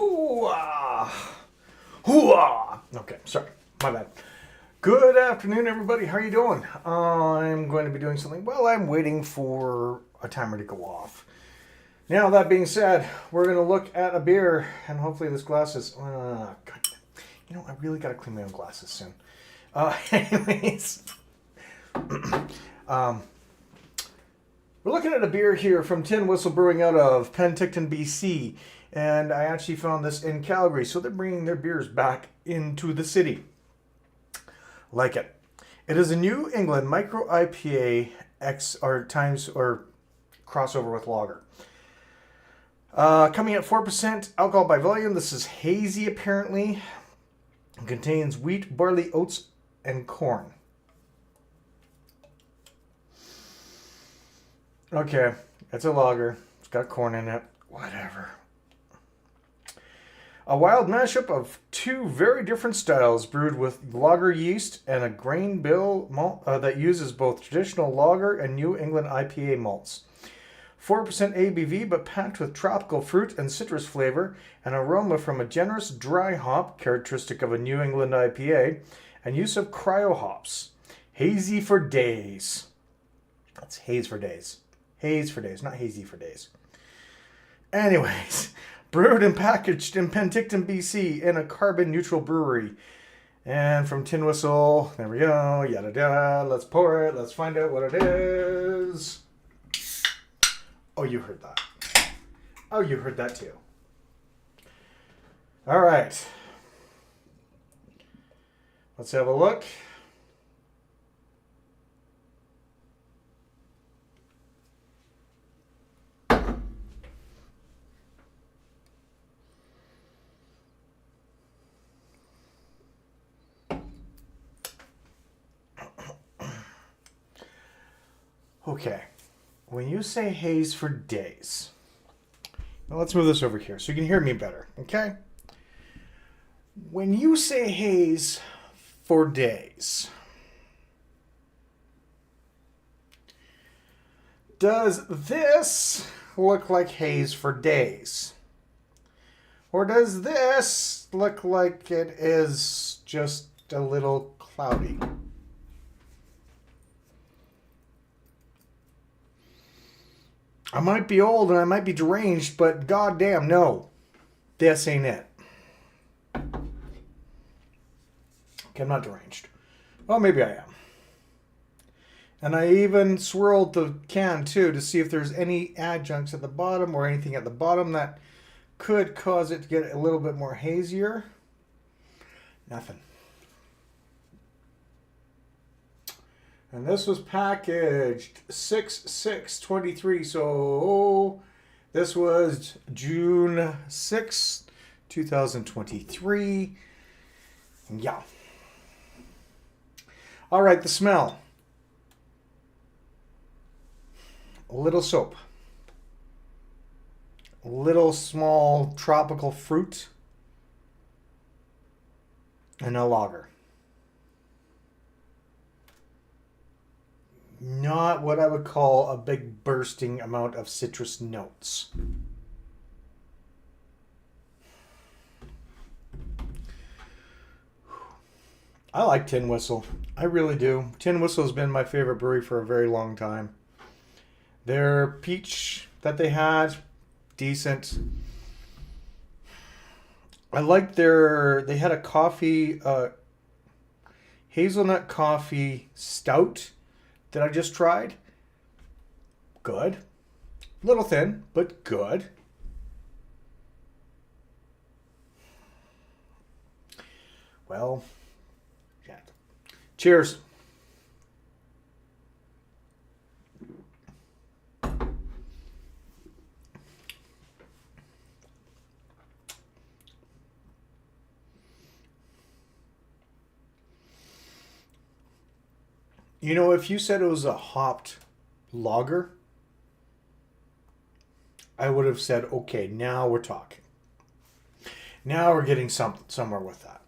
Hoo-ah. Hoo-ah. Okay, sorry. My bad. Good afternoon, everybody. How are you doing? I'm going to be doing something. Well, I'm waiting for a timer to go off. Now, that being said, we're going to look at a beer, and hopefully this glass is... God, you know, I really got to clean my own glasses soon. Anyways... We're looking at a beer here from Tin Whistle Brewing out of Penticton, BC. And I actually found this in Calgary. So they're bringing their beers back into the city. Like it. It is a New England micro IPA X or times or crossover with lager. Coming at 4% alcohol by volume. This is hazy apparently. It contains wheat, barley, oats, and corn. Okay, it's a lager. It's got corn in it. Whatever. A wild mashup of two very different styles brewed with lager yeast and a grain bill malt that uses both traditional lager and New England IPA malts. 4% ABV, but packed with tropical fruit and citrus flavor and aroma from a generous dry hop, characteristic of a New England IPA, and use of cryo hops. Hazy for days. That's haze for days. Haze for days, not hazy for days. Anyways, brewed and packaged in Penticton, BC in a carbon-neutral brewery. And from Tin Whistle, there we go, yada yada. Let's pour it, let's find out what it is. Oh, you heard that. Oh, you heard that too. All right. Let's have a look. Okay, when you say haze for days, now let's move this over here so you can hear me better, okay? When you say haze for days, does this look like haze for days? Or does this look like it is just a little cloudy? I might be old and I might be deranged, but goddamn, no. This ain't it. Okay, I'm not deranged. Well, maybe I am. And I even swirled the can, too, to see if there's any adjuncts at the bottom or anything at the bottom that could cause it to get a little bit more hazier. Nothing. And this was packaged 6/6/23, so this was June 6th, 2023. Yeah. All right, the smell. A little soap. A little small tropical fruit. And a lager. Not what I would call a big bursting amount of citrus notes. I like Tin Whistle. I really do. Tin Whistle has been my favorite brewery for a very long time. Their peach that they had, decent. I liked they had a coffee, hazelnut coffee stout that I just tried. Good. A little thin, but good. Well, yeah. Cheers. You know, if you said it was a hopped lager, I would have said, okay, now we're talking. Now we're getting somewhere with that.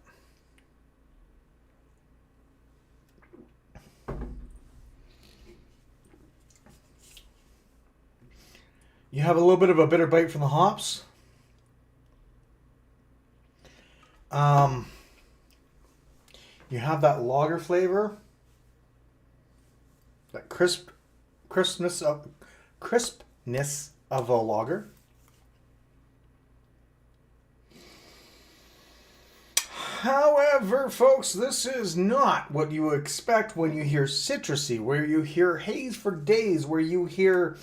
You have a little bit of a bitter bite from the hops. You have that lager flavor, that crispness of a lager. However, folks, this is not what you expect when you hear citrusy, where you hear haze for days, where you hear...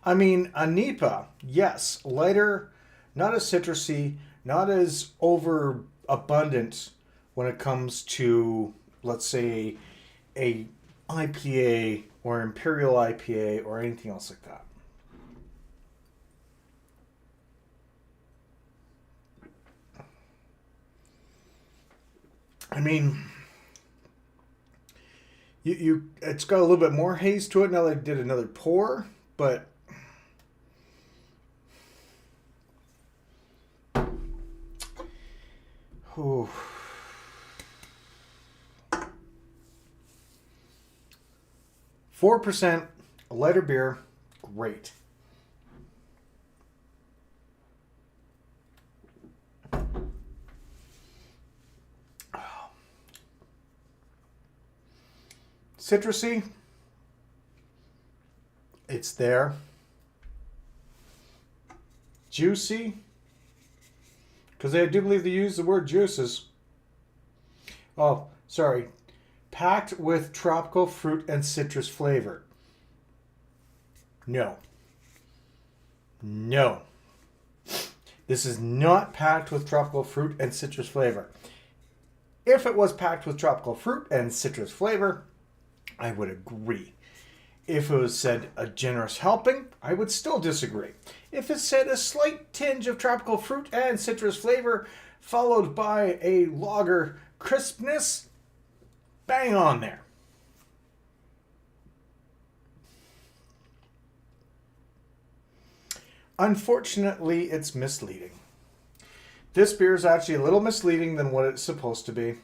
I mean, a NEPA, yes, lighter, not as citrusy, not as overabundant when it comes to, let's say, a IPA or Imperial IPA or anything else like that. I mean, it's got a little bit more haze to it now that I did another pour, but ooh. 4%, a lighter beer, great. Citrusy, it's there. Juicy, because I do believe they use the word juices. Oh, sorry. Packed with tropical fruit and citrus flavor. No. No. This is not packed with tropical fruit and citrus flavor. If it was packed with tropical fruit and citrus flavor, I would agree. If it was said a generous helping, I would still disagree. If it said a slight tinge of tropical fruit and citrus flavor, followed by a lager crispness, bang on there. Unfortunately, it's misleading. This beer is actually a little misleading than what it's supposed to be.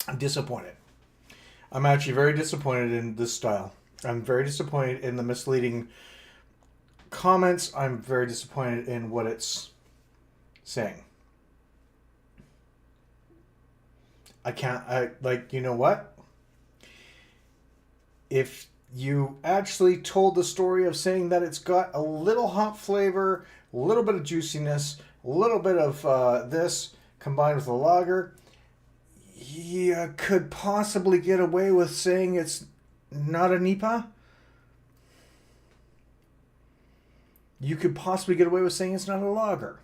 I'm disappointed. I'm actually very disappointed in this style. I'm very disappointed in the misleading comments. I'm very disappointed in what it's saying. You know what? If you actually told the story of saying that it's got a little hop flavor, a little bit of juiciness, a little bit of this combined with a lager, you could possibly get away with saying it's not a NEPA. You could possibly get away with saying it's not a lager.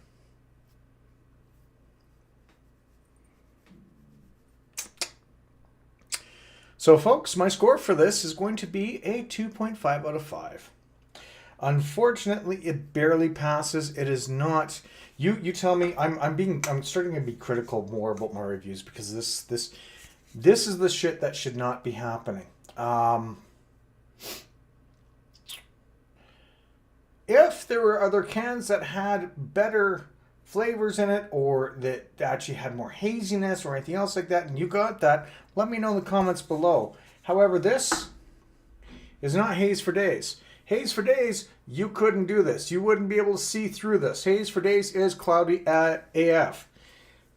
So, folks, my score for this is going to be a 2.5 out of 5. Unfortunately, it barely passes. It is not. You tell me. I'm starting to be critical more about my reviews because this is the shit that should not be happening. If there were other cans that had better flavors in it or that actually had more haziness or anything else like that, and you got that, let me know in the comments below. However, this is not Haze for Days. Haze for Days, you couldn't do this. You wouldn't be able to see through this. Haze for Days is cloudy at AF.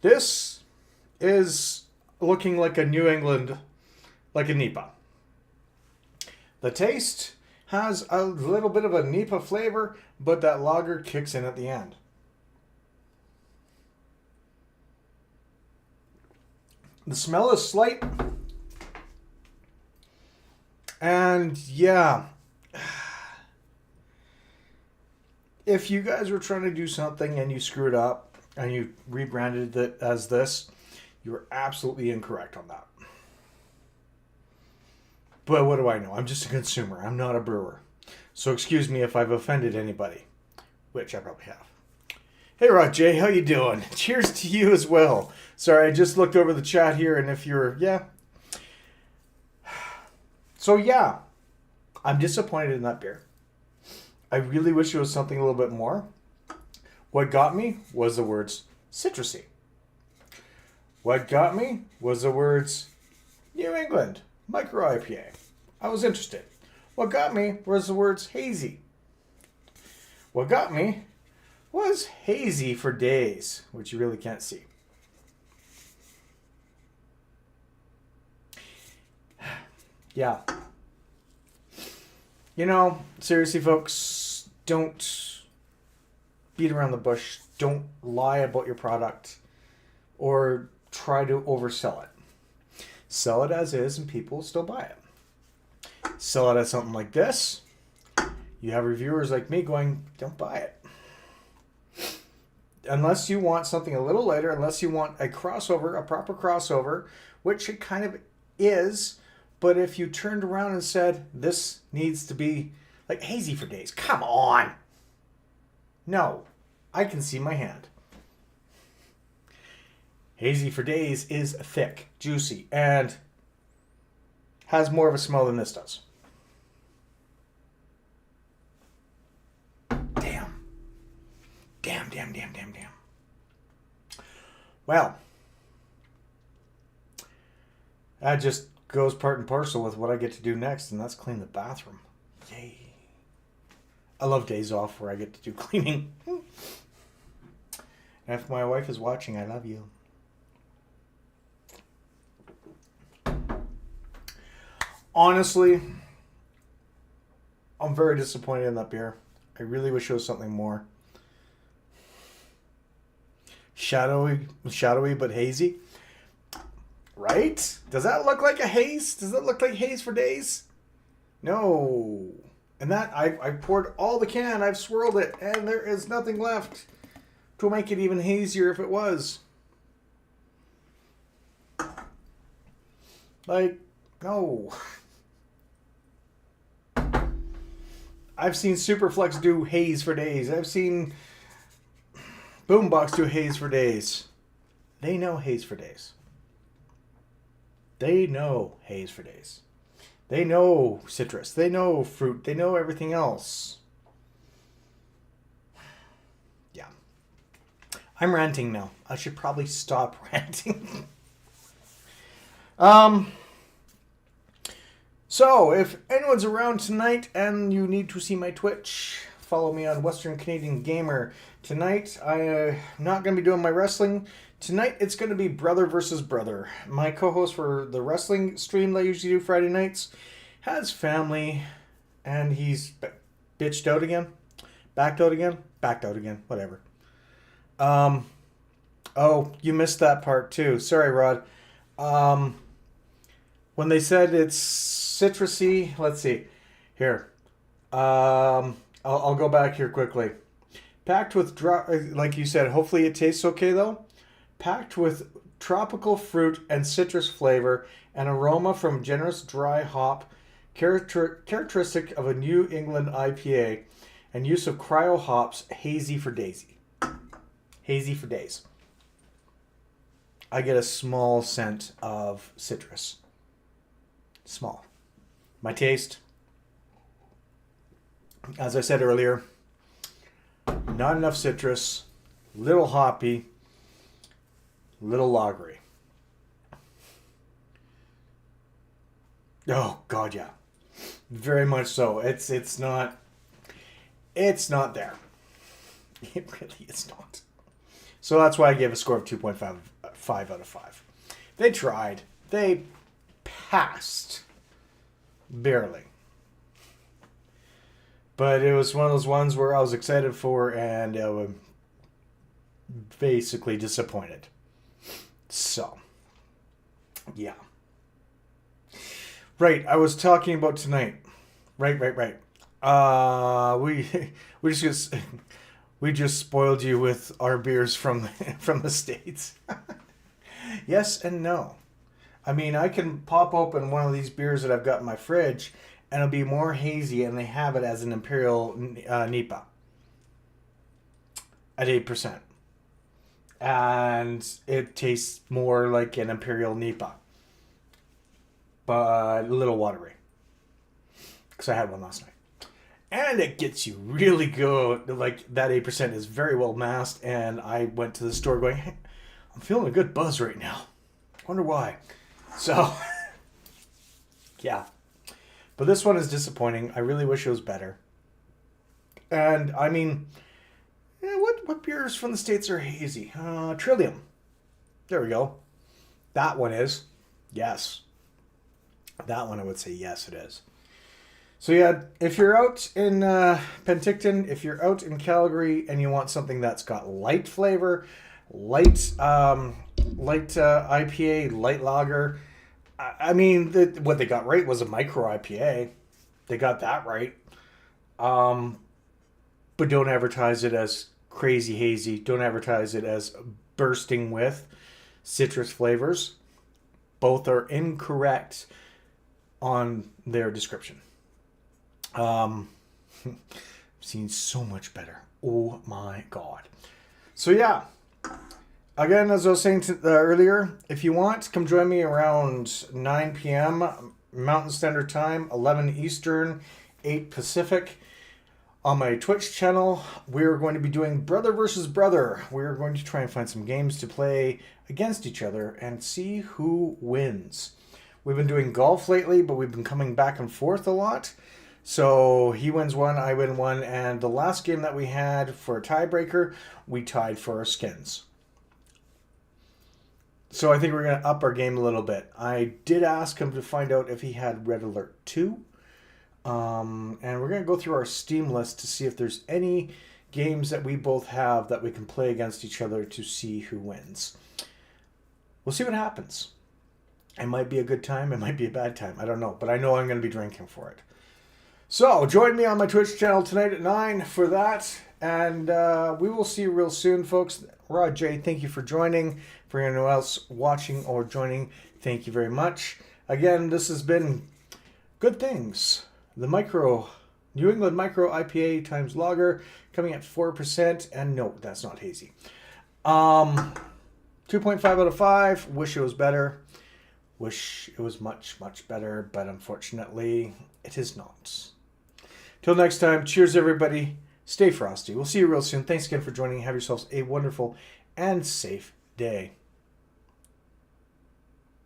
This is looking like a New England, like a NEPA. The taste has a little bit of a NEPA flavor, but that lager kicks in at the end. The smell is slight. And yeah, if you guys were trying to do something and you screwed up and you rebranded it as this, you were absolutely incorrect on that. But what do I know? I'm just a consumer. I'm not a brewer. So excuse me if I've offended anybody, which I probably have. Hey, Rock J, how you doing? Cheers to you as well. Sorry, I just looked over the chat here, and if you're, yeah. So, yeah, I'm disappointed in that beer. I really wish it was something a little bit more. What got me was the words citrusy. What got me was the words New England, micro IPA. I was interested. What got me was the words hazy. What got me was hazy for days, which you really can't see. Yeah. You know, seriously, folks, don't beat around the bush. Don't lie about your product or try to oversell it. Sell it as is and people will still buy it. Sell it as something like this. You have reviewers like me going, don't buy it. Unless you want something a little lighter, unless you want a crossover, a proper crossover, which it kind of is. But if you turned around and said, this needs to be like hazy for days, come on. No, I can see my hand. Hazy for days is thick, juicy, and has more of a smell than this does. Damn. Well, that just goes part and parcel with what I get to do next, and that's clean the bathroom. Yay. I love days off where I get to do cleaning. And if my wife is watching, I love you. Honestly, I'm very disappointed in that beer. I really wish it was something more shadowy but hazy. Right? Does that look like a haze? Does that look like haze for days? No. And that, I poured all the can, I've swirled it, and there is nothing left to make it even hazier if it was. Like, no. I've seen Superflex do haze for days. I've seen Boombox do haze for days. They know haze for days. They know haze for days. They know citrus. They know fruit. They know everything else. Yeah. I'm ranting now. I should probably stop ranting. So, if anyone's around tonight and you need to see my Twitch, follow me on Western Canadian Gamer. Tonight, I'm not going to be doing my wrestling. Tonight, it's going to be brother versus brother. My co-host for the wrestling stream that I usually do Friday nights has family, and he's bitched out again. Backed out again, whatever. Oh, you missed that part too. Sorry, Rod. When they said it's citrusy, let's see. Here. I'll go back here quickly. Packed with, like you said, hopefully it tastes okay though. Packed with tropical fruit and citrus flavor and aroma from generous dry hop, characteristic of a New England IPA, and use of cryo hops, hazy for daisy. Hazy for days. I get a small scent of citrus. Small. My taste, as I said earlier, not enough citrus, little hoppy, little lagery. Oh God, yeah, very much so. It's not there. It really is not. So that's why I gave a score of 2.5 out of 5. They tried. They passed. Barely. But it was one of those ones where I was excited for and basically disappointed. So, yeah. Right, I was talking about tonight. Right. We just spoiled you with our beers from the States. Yes and no. I mean, I can pop open one of these beers that I've got in my fridge, and it'll be more hazy, and they have it as an Imperial NEPA at 8%. And it tastes more like an Imperial NEPA, but a little watery. Because I had one last night. And it gets you really good. Like, that 8% is very well masked, and I went to the store going, hey, I'm feeling a good buzz right now. Wonder why. So, yeah. But this one is disappointing. I really wish it was better. And I mean, what beers from the States are hazy? Trillium. There we go. That one is. Yes. That one I would say yes, it is. So yeah, if you're out in Penticton, if you're out in Calgary and you want something that's got light flavor, light IPA, light lager, I mean, what they got right was a micro IPA. They got that right. But don't advertise it as crazy hazy. Don't advertise it as bursting with citrus flavors. Both are incorrect on their description. I've seen so much better. Oh my God. So yeah, again, as I was saying earlier, if you want, come join me around 9 p.m. Mountain Standard Time, 11 Eastern, 8 Pacific. On my Twitch channel, we're going to be doing Brother versus Brother. We're going to try and find some games to play against each other and see who wins. We've been doing golf lately, but we've been coming back and forth a lot. So he wins one, I win one, and the last game that we had for a tiebreaker, we tied for our skins. So I think we're going to up our game a little bit. I did ask him to find out if he had Red Alert 2. And we're going to go through our Steam list to see if there's any games that we both have that we can play against each other to see who wins. We'll see what happens. It might be a good time. It might be a bad time. I don't know. But I know I'm going to be drinking for it. So join me on my Twitch channel tonight at 9 for that. And we will see you real soon, folks. Rod J, thank you for joining. For anyone else watching or joining, thank you very much. Again, this has been Good Things. The New England Micro IPA times lager coming at 4%. And no, that's not hazy. 2.5 out of 5. Wish it was better. Wish it was much, much better. But unfortunately, it is not. Till next time, cheers everybody. Stay frosty. We'll see you real soon. Thanks again for joining. Have yourselves a wonderful and safe day.